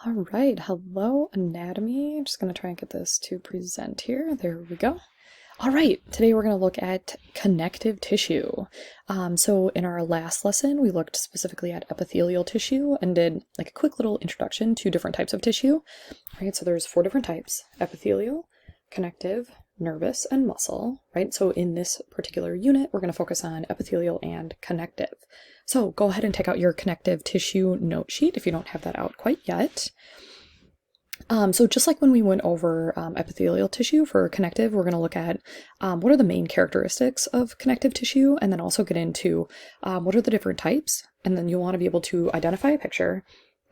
All right, hello anatomy. I'm just going to try and get this to present here. There we go. All right, today we're going to look at connective tissue. So in our last lesson, we looked specifically at epithelial tissue and did like a quick little introduction to different types of tissue. Right, so there's 4 different types: epithelial, connective, nervous, and muscle, right? So in this particular unit, we're going to focus on epithelial and connective. So go ahead and take out your connective tissue note sheet if you don't have that out quite yet. So just like when we went over epithelial tissue for connective, we're going to look at what are the main characteristics of connective tissue, and then also get into what are the different types, and then you'll want to be able to identify a picture,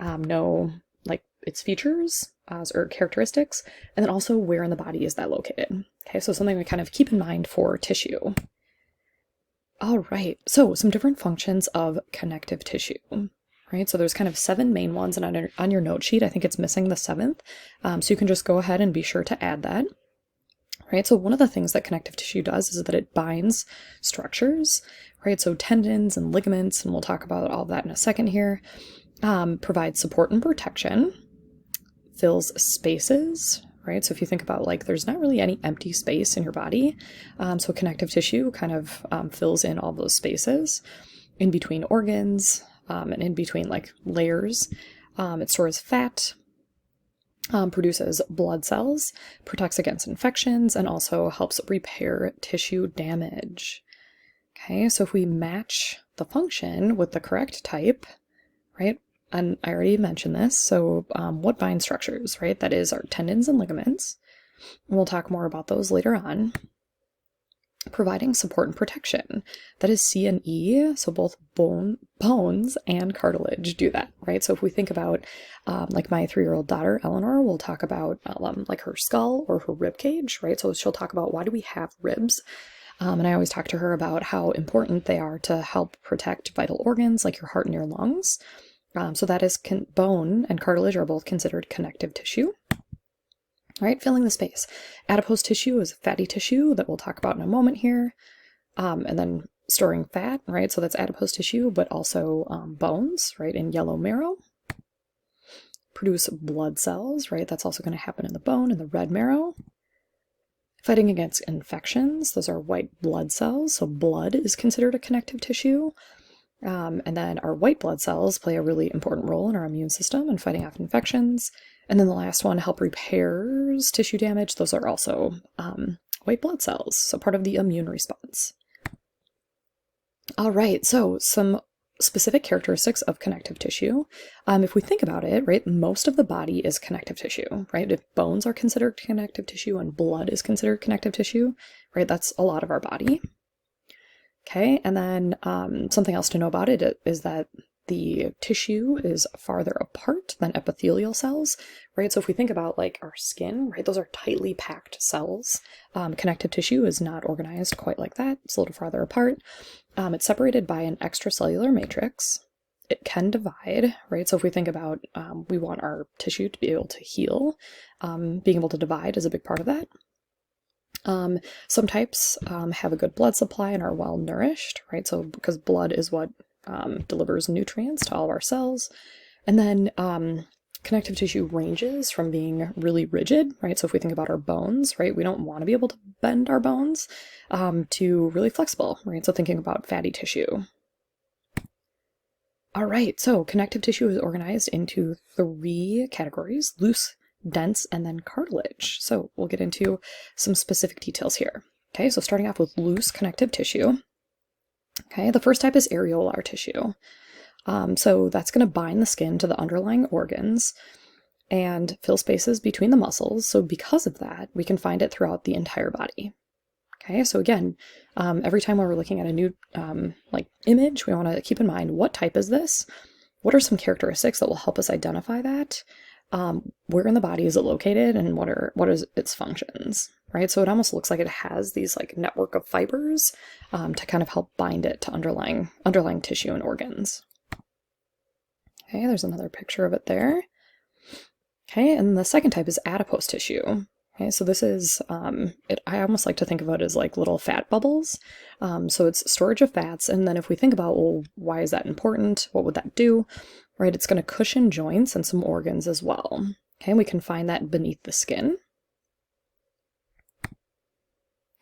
know like its features or characteristics, and then also where in the body is that located. Okay, so something to kind of keep in mind for tissue. All right, so some different functions of connective tissue. Right, so there's kind of 7 main ones, and on your note sheet, I think it's missing the 7th. So you can just go ahead and be sure to add that. Right, so one of the things that connective tissue does is that it binds structures, right? So tendons and ligaments, and we'll talk about all of that in a second here, provides support and protection, fills spaces, right? So if you think about like there's not really any empty space in your body, so connective tissue kind of fills in all those spaces in between organs, and in between like layers. It stores fat, produces blood cells, protects against infections, and also helps repair tissue damage. Okay, so if we match the function with the correct type, right? And I already mentioned this, so what binds structures, right? That is our tendons and ligaments. And we'll talk more about those later on. Providing support and protection. That is C and E, so both bones and cartilage do that, right? So if we think about like my 3-year-old daughter, Eleanor, will talk about like her skull or her rib cage, right? So she'll talk about why do we have ribs? And I always talk to her about how important they are to help protect vital organs like your heart and your lungs. So that is bone and cartilage are both considered connective tissue. Right, filling the space. Adipose tissue is fatty tissue that we'll talk about in a moment here. And then storing fat, right? So that's adipose tissue, but also bones, right? In yellow marrow. Produce blood cells, right? That's also going to happen in the bone and the red marrow. Fighting against infections, those are white blood cells. So blood is considered a connective tissue. And then our white blood cells play a really important role in our immune system and fighting off infections. And then the last one, help repairs tissue damage. Those are also white blood cells, so part of the immune response. All right, so some specific characteristics of connective tissue. If we think about it, right, most of the body is connective tissue, right? If bones are considered connective tissue and blood is considered connective tissue, right, that's a lot of our body. Okay, and then something else to know about it is that the tissue is farther apart than epithelial cells, right? So if we think about like our skin, right, those are tightly packed cells. Connective tissue is not organized quite like that. It's a little farther apart. It's separated by an extracellular matrix. It can divide, right? So if we think about we want our tissue to be able to heal, being able to divide is a big part of that. Some types have a good blood supply and are well nourished, right? So because blood is what delivers nutrients to all of our cells. And then connective tissue ranges from being really rigid, right? So if we think about our bones, right, we don't want to be able to bend our bones, to really flexible, right? So thinking about fatty tissue. All right, so connective tissue is organized into 3 categories: loose, dense, and then cartilage. So we'll get into some specific details here. Okay, so starting off with loose connective tissue. Okay, the first type is areolar tissue. So that's going to bind the skin to the underlying organs and fill spaces between the muscles. So because of that, we can find it throughout the entire body. Okay, so again, every time when we're looking at a new like image, we want to keep in mind what type is this? What are some characteristics that will help us identify that? Where in the body is it located, and what is its functions, right? So it almost looks like it has these like network of fibers to kind of help bind it to underlying tissue and organs. Okay, there's another picture of it there. Okay, and the second type is adipose tissue. Okay, so this is, I almost like to think of it as like little fat bubbles. So it's storage of fats, and then if we think about, well, why is that important? What would that do? right? It's going to cushion joints and some organs as well. Okay, we can find that beneath the skin.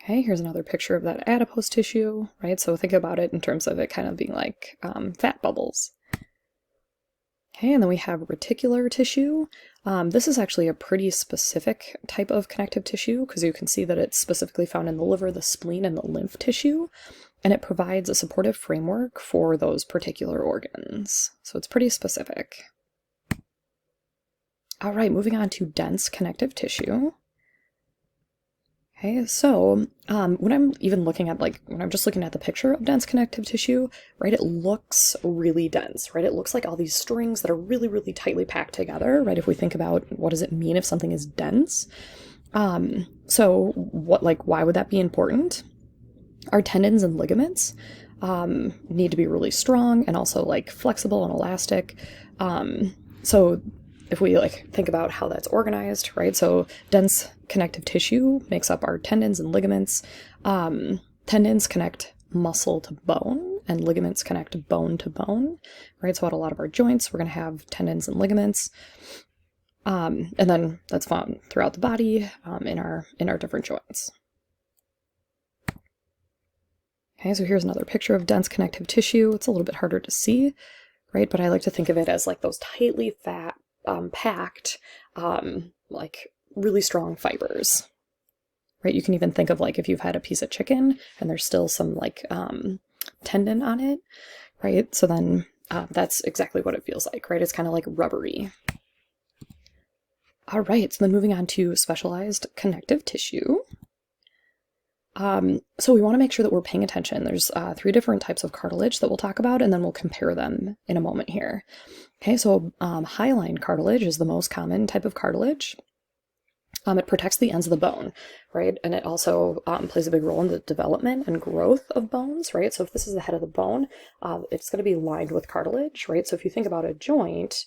Okay, here's another picture of that adipose tissue, right? So think about it in terms of it kind of being like fat bubbles. Okay, and then we have reticular tissue. This is actually a pretty specific type of connective tissue because you can see that it's specifically found in the liver, the spleen, and the lymph tissue, and it provides a supportive framework for those particular organs. So it's pretty specific. All right, moving on to dense connective tissue. Okay, so when I'm even looking at, when I'm just looking at the picture of dense connective tissue, right, it looks really dense, right? It looks like all these strings that are really, really tightly packed together, right? If we think about what does it mean if something is dense. So why would that be important? Our tendons and ligaments need to be really strong and also flexible and elastic. So if we think about how that's organized, right? So dense connective tissue makes up our tendons and ligaments. Tendons connect muscle to bone and ligaments connect bone to bone, right? So at a lot of our joints, we're going to have tendons and ligaments. And then that's found throughout the body in our different joints. Okay, so here's another picture of dense connective tissue. It's a little bit harder to see, right? But I like to think of it as those tightly packed, really strong fibers, right? You can even think of if you've had a piece of chicken and there's still some tendon on it, right? So then that's exactly what it feels like, right? It's kind of rubbery. All right, so then moving on to specialized connective tissue. So we want to make sure that we're paying attention. There's 3 different types of cartilage that we'll talk about, and then we'll compare them in a moment here. Okay, so hyaline cartilage is the most common type of cartilage. It protects the ends of the bone, right? And it also plays a big role in the development and growth of bones, right? So if this is the head of the bone, it's going to be lined with cartilage, right? So if you think about a joint,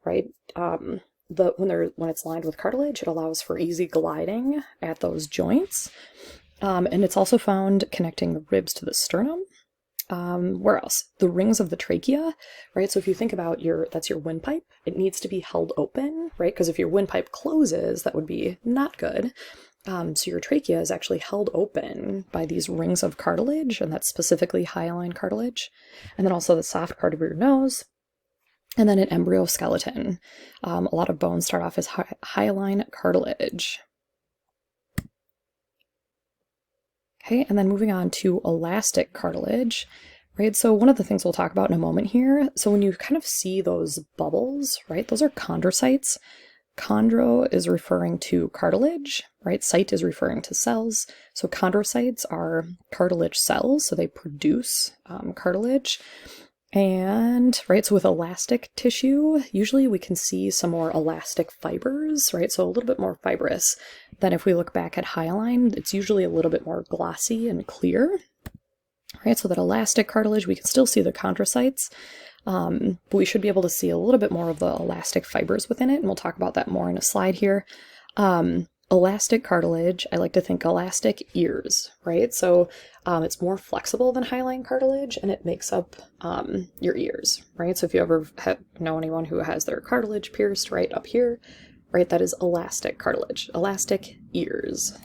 right, when it's lined with cartilage, it allows for easy gliding at those joints. And it's also found connecting the ribs to the sternum. Where else? The rings of the trachea, right? So if you think about that's your windpipe, it needs to be held open, right? Because if your windpipe closes, that would be not good. So your trachea is actually held open by these rings of cartilage, and that's specifically hyaline cartilage. And then also the soft part of your nose. And then an embryo skeleton. A lot of bones start off as hyaline cartilage. Okay, and then moving on to elastic cartilage, right? So one of the things we'll talk about in a moment here, so when you kind of see those bubbles, right, those are chondrocytes. Chondro is referring to cartilage, right? Cyte is referring to cells. So chondrocytes are cartilage cells, so they produce cartilage. And, right, so with elastic tissue, usually we can see some more elastic fibers, right? So a little bit more fibrous than if we look back at hyaline. It's usually a little bit more glossy and clear, right? So that elastic cartilage, we can still see the chondrocytes, but we should be able to see a little bit more of the elastic fibers within it, and we'll talk about that more in a slide here. Elastic cartilage, I like to think elastic ears, right? So it's more flexible than hyaline cartilage, and it makes up your ears, right? So if you ever know anyone who has their cartilage pierced right up here, right, that is elastic cartilage, elastic ears.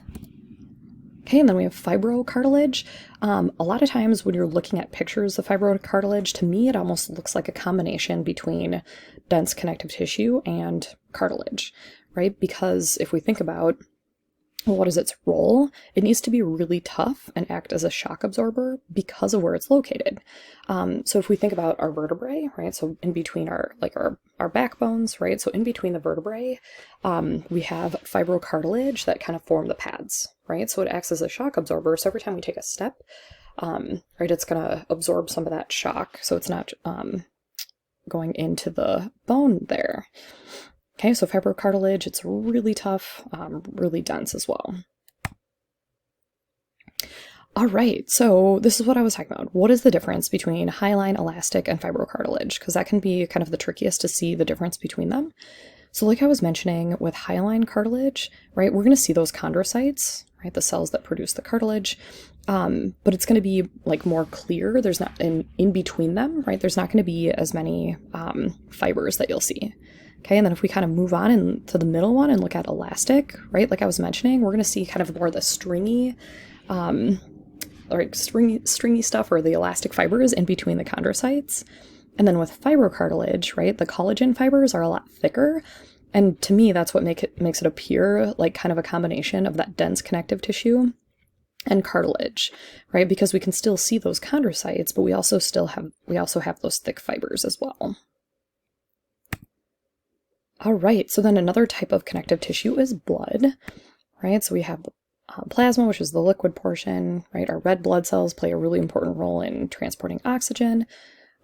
Okay, and then we have fibrocartilage. A lot of times when you're looking at pictures of fibrocartilage, to me it almost looks like a combination between dense connective tissue and cartilage, right? Because if we think about what is its role, it needs to be really tough and act as a shock absorber because of where it's located. So if we think about our vertebrae, right? So in between our backbones, right? So in between the vertebrae, we have fibrocartilage that kind of form the pads, right? So it acts as a shock absorber. So every time we take a step, right, it's going to absorb some of that shock. So it's not going into the bone there. Okay, so fibrocartilage, it's really tough, really dense as well. All right, so this is what I was talking about. What is the difference between hyaline, elastic, and fibrocartilage? Because that can be kind of the trickiest to see the difference between them. So like I was mentioning with hyaline cartilage, right, we're going to see those chondrocytes, right, the cells that produce the cartilage. but it's going to be like more clear. There's not in between them, right? There's not going to be as many fibers that you'll see. Okay, and then if we kind of move on to the middle one and look at elastic, right? Like I was mentioning, we're going to see kind of more the stringy, stringy stuff, or the elastic fibers in between the chondrocytes. And then with fibrocartilage, right, the collagen fibers are a lot thicker. And to me, that's what makes it appear like kind of a combination of that dense connective tissue and cartilage, right? Because we can still see those chondrocytes, but we also have those thick fibers as well. All right, so then another type of connective tissue is blood, right? So we have the plasma, which is the liquid portion, right? Our red blood cells play a really important role in transporting oxygen.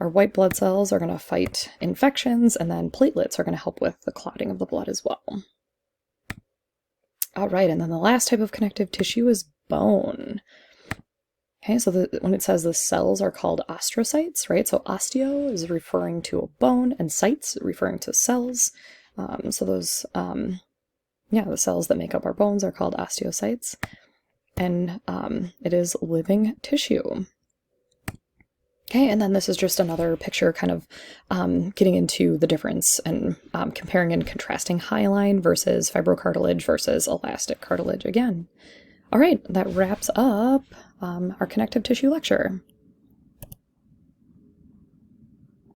Our white blood cells are going to fight infections, and then platelets are going to help with the clotting of the blood as well. All right, and then the last type of connective tissue is bone. Okay, so when it says the cells are called astrocytes, right? So osteo is referring to a bone, and cytes referring to cells. So those, the cells that make up our bones are called osteocytes, and it is living tissue. Okay, and then this is just another picture kind of getting into the difference and comparing and contrasting hyaline versus fibrocartilage versus elastic cartilage again. All right, that wraps up our connective tissue lecture.